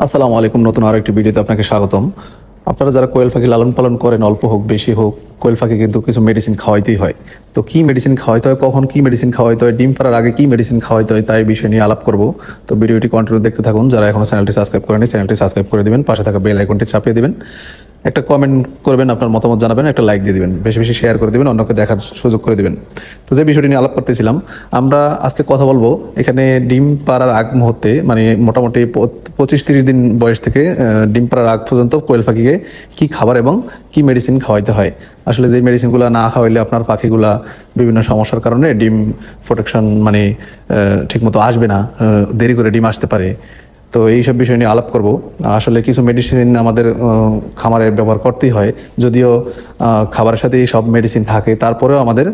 আসসালামু আলাইকুম। নতুন আরো একটি ভিডিওতে আপনাকে স্বাগতম। আপনারা যারা কোয়েল পাখি লালন পালন করেন, অল্প হোক বেশি হোক, কোয়েল পাখি কিন্তু কিছু মেডিসিন খাওয়াইতেই হয়। তো কি মেডিসিন খাওয়াইতে হয়, কখন কি মেডিসিন খাওয়াইতে হয়, ডিম পাড়ার আগে কি মেডিসিন খাওয়াইতে হয়, তাই বিষয় নিয়ে আলাপ করব। তো ভিডিওটি কন্টিনিউ দেখতে থাকুন। যারা এখনো চ্যানেলটি সাবস্ক্রাইব করেনি, চ্যানেলটি সাবস্ক্রাইব করে দিবেন, পাশে থাকা বেল আইকনটি চাপিয়ে দিবেন, একটা কমেন্ট করবেন, আপনার মতামত জানাবেন, একটা লাইক দিয়ে দিবেন, বেশি বেশি শেয়ার করে দিবেন, অন্যকে দেখার সুযোগ করে দিবেন। তো যে বিষয়টি নিয়ে আলাপ করতেছিলাম, আমরা আজকে কথা বলবো এখানে ডিম পাড়ার আগ মুহূর্তে, মানে মোটামুটি 25-30 দিন বয়স থেকে ডিম পাড়ার আগ পর্যন্ত কোয়েল পাখিকে কি খাবার এবং কি মেডিসিন খাওয়াইতে হয়। আসলে যে মেডিসিনগুলো না খাওয়াইলে আপনার পাখিগুলা বিভিন্ন সমস্যার কারণে ডিম প্রোটেকশন মানে ঠিকমতো আসবে না, দেরি করে ডিম আসতে পারে। তো এইসব বিষয় নিয়ে আলাপ করব। আসলে কিছু মেডিসিন আমাদের খামারে ব্যবহার করতেই হয়, যদিও খাবারের সাথে সব মেডিসিন থাকে, তারপরেও আমাদের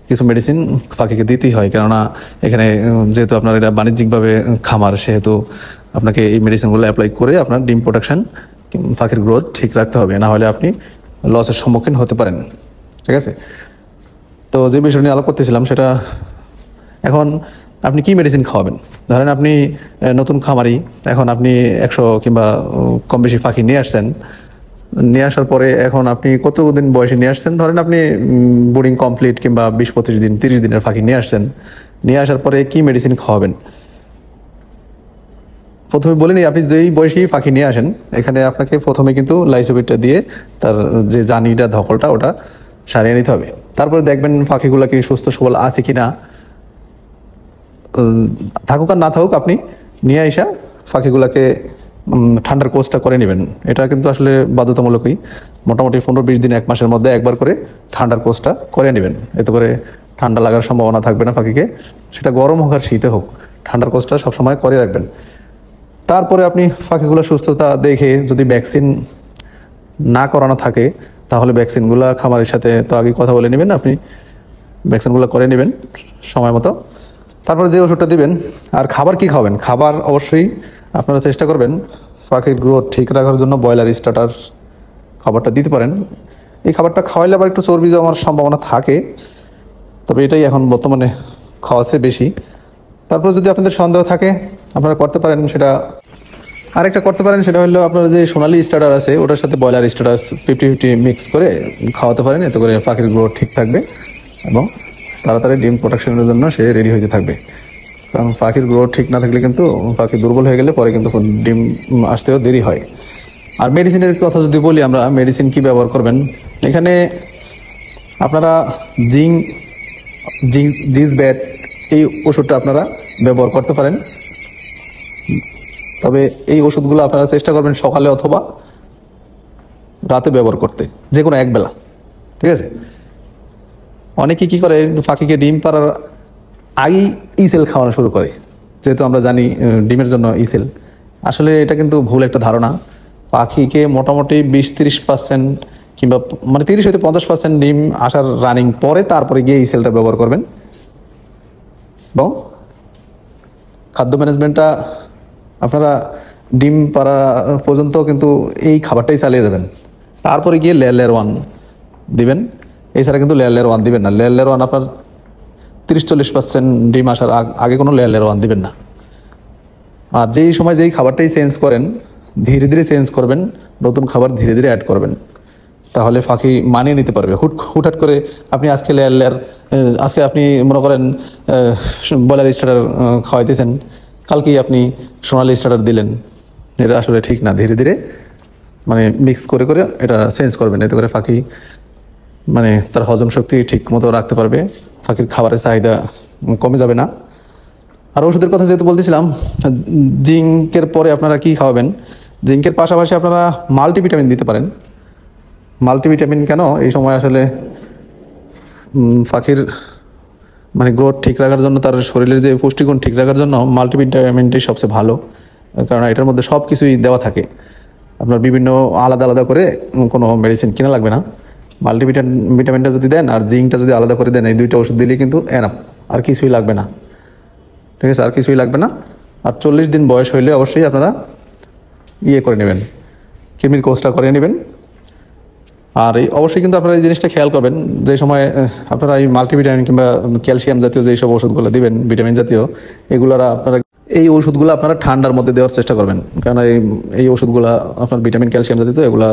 কিছু মেডিসিন পাখিকে দিতেই হয়। কেননা এখানে যেহেতু আপনার এটা বাণিজ্যিকভাবে খামার, সেহেতু আপনাকে এই মেডিসিনগুলো অ্যাপ্লাই করে আপনার ডিম প্রোটেকশন, পাখির গ্রোথ ঠিক রাখতে হবে, না হলে আপনি লসের সম্মুখীন হতে পারেন। ঠিক আছে? তো যে বিষয় নিয়ে আলাপ করতেছিলাম সেটা, এখন আপনি কি মেডিসিন খাওয়াবেন। ধরেন আপনি নতুন খামারি, এখন আপনি 100 কিংবা কম বেশি পাখি নিয়ে আসছেন। নিয়ে আসার পরে এখন আপনি কতদিন বয়সে নিয়ে আসছেন, ধরেন আপনি বোর্ডিং কমপ্লিট কিংবা 20-25 দিন 30 দিনের পাখি নিয়ে আসছেন। নিয়ে আসার পরে কি মেডিসিন খাওয়াবেন। প্রথমে বলে নিই, আপনি যেই বয়সেই পাখি নিয়ে আসেন, এখানে আপনাকে প্রথমে কিন্তু লাইসোবিটটা দিয়ে তার যে জানিটা ধকলটা ওটা সারিয়ে নিতে হবে। তারপরে দেখবেন পাখিগুলো কি সুস্থ সবল আছে কিনা, থাকুক আর না থাকুক, আপনি নিয়ে আইসা পাখিগুলাকে ঠান্ডার কোর্সটা করে নেবেন। এটা কিন্তু আসলে বাধ্যতামূলকই, মোটামুটি 15-20 দিন 1 মাসের মধ্যে একবার করে ঠান্ডার কোর্সটা করে নেবেন। এতে করে ঠান্ডা লাগার সম্ভাবনা থাকবে না পাখিকে, সেটা গরম হোক আর শীতে হোক, ঠান্ডার কোর্সটা সবসময় করে রাখবেন। তারপরে আপনি পাখিগুলোর সুস্থতা দেখে, যদি ভ্যাকসিন না করানো থাকে তাহলে ভ্যাকসিনগুলো খামারের সাথে তো আগে কথা বলে নেবেন, আপনি ভ্যাকসিনগুলো করে নেবেন সময় মতো। তারপরে যে ওষুধটা দিবেন, আর খাবার কি খাবেন, খাবার অবশ্যই আপনারা চেষ্টা করবেন পাখির গ্রোথ ঠিক রাখার জন্য ব্রয়লার স্টার্টার খাবারটা দিতে পারেন। এই খাবারটা খাওয়াইলে আবার একটু চর্বি জমার সম্ভাবনা থাকে, তবে এটাই এখন বর্তমানে খাওয়াচ্ছে বেশি। তারপর যদি আপনাদের সন্দেহ থাকে, আপনারা করতে পারেন সেটা, আরেকটা করতে পারেন, সেটা হলো আপনার যে সোনালি স্টার্টার আছে ওটার সাথে ব্রয়লার স্টার্টার 50-50 মিক্স করে খাওয়াতে পারেন। এতে করে পাখির গ্রোথ ঠিক থাকবে এবং তাড়াতাড়ি ডিম প্রোটেকশনের জন্য সে রেডি হতে থাকবে। কারণ পাখির গ্রোথ ঠিক না থাকলে কিন্তু পাখি দুর্বল হয়ে গেলে পরে কিন্তু ডিম আসতেও দেরি হয়। আর মেডিসিনের কথা যদি বলি, আমরা মেডিসিন কি ব্যবহার করবেন, এখানে আপনারা জিঙ্ক জিস ব্যাট এই ওষুধটা আপনারা ব্যবহার করতে পারেন। তবে এই ওষুধগুলো আপনারা চেষ্টা করবেন সকালে অথবা রাতে ব্যবহার করতে, যে কোনো এক বেলা। ঠিক আছে? অনেকে কি করে, পাখিকে ডিম পাড়ার আগেই ইসেল খাওয়ানো শুরু করে, যেহেতু আমরা জানি ডিমের জন্য ইসেল। আসলে এটা কিন্তু ভুল একটা ধারণা। পাখিকে মোটামুটি 20-30% কিংবা মানে 30-50% ডিম আসার রানিং পরে তারপরে গিয়ে ইসেলটা ব্যবহার করবেন। এবং খাদ্য ম্যানেজমেন্টটা আপনারা ডিম পাড়া পর্যন্ত কিন্তু এই খাবারটাই চালিয়ে যাবেন, তারপরে গিয়ে লেয়ার 1 দিবেন। এছাড়া কিন্তু লেয়ার 1 দিবেন না। লেয়ার 1 আপনার 30-40% ডিম আসার আগে কোনো লেয়ার 1 দিবেন না। আর যেই সময় যেই খাবারটাই চেঞ্জ করেন, ধীরে ধীরে চেঞ্জ করবেন, নতুন খাবার ধীরে ধীরে অ্যাড করবেন, তাহলে পাখি মানিয়ে নিতে পারবে। হুটহাট করে আপনি আজকে আজকে আপনি মনে করেন ব্রয়লার স্টার্টার খাওয়াইতেছেন, কালকেই আপনি সোনালি স্টার্টার দিলেন, এটা আসলে ঠিক না। ধীরে ধীরে মানে মিক্স করে করে এটা চেঞ্জ করবেন, এতে করে পাখি মানে তার হজম শক্তি ঠিক মতো রাখতে পারবে, পাখির খাবারের চাহিদা কমে যাবে না। আর ওষুধের কথা যেহেতু বলতেছিলাম, জিঙ্কের পরে আপনারা কি খাওয়াবেন, জিঙ্কের পাশাপাশি আপনারা মাল্টিভিটামিন দিতে পারেন। মাল্টিভিটামিন কেন, এই সময় আসলে পাখির মানে গ্রোথ ঠিক রাখার জন্য, তার শরীরের যে পুষ্টিগুণ ঠিক রাখার জন্য মাল্টিভিটামিনটাই সবচেয়ে ভালো। কারণ এটার মধ্যে সব কিছুই দেওয়া থাকে, আপনার বিভিন্ন আলাদা আলাদা করে কোনো মেডিসিন কেনা লাগবে না। ভিটামিনটা যদি দেন আর জিঙ্কটা যদি আলাদা করে দেন, এই দুইটা ওষুধ দিলেই কিন্তু এনাফ, আর কিছুই লাগবে না। ঠিক আছে? আর কিছুই লাগবে না। আর 40 দিন বয়স হইলে অবশ্যই আপনারা করে নেবেন, কৃমির কোর্সটা করে নেবেন। আর এই অবশ্যই কিন্তু আপনারা এই জিনিসটা খেয়াল করবেন, যে সময় আপনারা এই মাল্টিভিটামিন কিংবা ক্যালসিয়াম জাতীয় যেসব ওষুধগুলো দিবেন, ভিটামিন জাতীয়, এগুলোরা আপনারা এই ওষুধগুলো আপনারা ঠান্ডার মধ্যে দেওয়ার চেষ্টা করবেন, কারণ এই ওষুধগুলো আপনার ভিটামিন ক্যালসিয়াম জাতীয়, এগুলা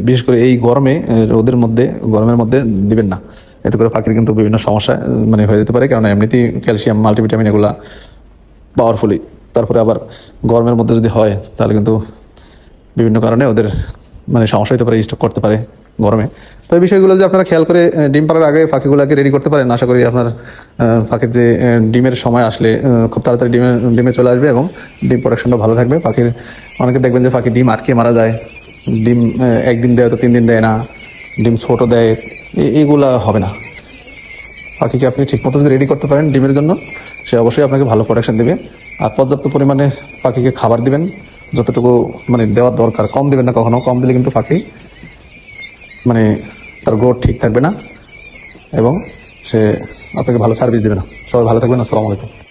বিশেষ করে এই গরমে গরমের মধ্যে দিবেন না। এতে করে পাখির কিন্তু বিভিন্ন সমস্যা মানে হয়ে যেতে পারে, কারণ এমনিতেই ক্যালসিয়াম মাল্টিভিটামিন এগুলা পাওয়ারফুলি, তারপরে আবার গরমের মধ্যে যদি হয় তাহলে কিন্তু বিভিন্ন কারণে ওদের মানে সমস্যা হতে পারে, স্ট্রোক করতে পারে গরমে। তো এই বিষয়গুলো যদি আপনারা খেয়াল করে ডিম পাড়ার আগে পাখিগুলোকে রেডি করতে পারেন, আশা করি আপনার পাখির যে ডিমের সময় আসলে খুব তাড়াতাড়ি ডিমে চলে আসবে এবং ডিম প্রোডাকশনটা ভালো থাকবে। পাখির অনেকে দেখবেন যে পাখি ডিম আটকে মারা যায়, ডিম একদিন দেয় তো 3 দিন দেয় না, ডিম ছোট দেয়, এইগুলা হবে না। পাখিকে আপনি ঠিকমতো যদি রেডি করতে পারেন ডিমের জন্য, সে অবশ্যই আপনাকে ভালো প্রোডাকশন দেবে। আর পর্যাপ্ত পরিমাণে পাখিকে খাবার দিবেন, যতটুকু মানে দেওয়ার দরকার, কম দিবেন না কখনো। কম দিলে কিন্তু পাখি মানে তার গ্রোথ ঠিক থাকবে না এবং সে আপনাকে ভালো সার্ভিস দেবে না। সবাই ভালো থাকবেন। আসসালামু আলাইকুম।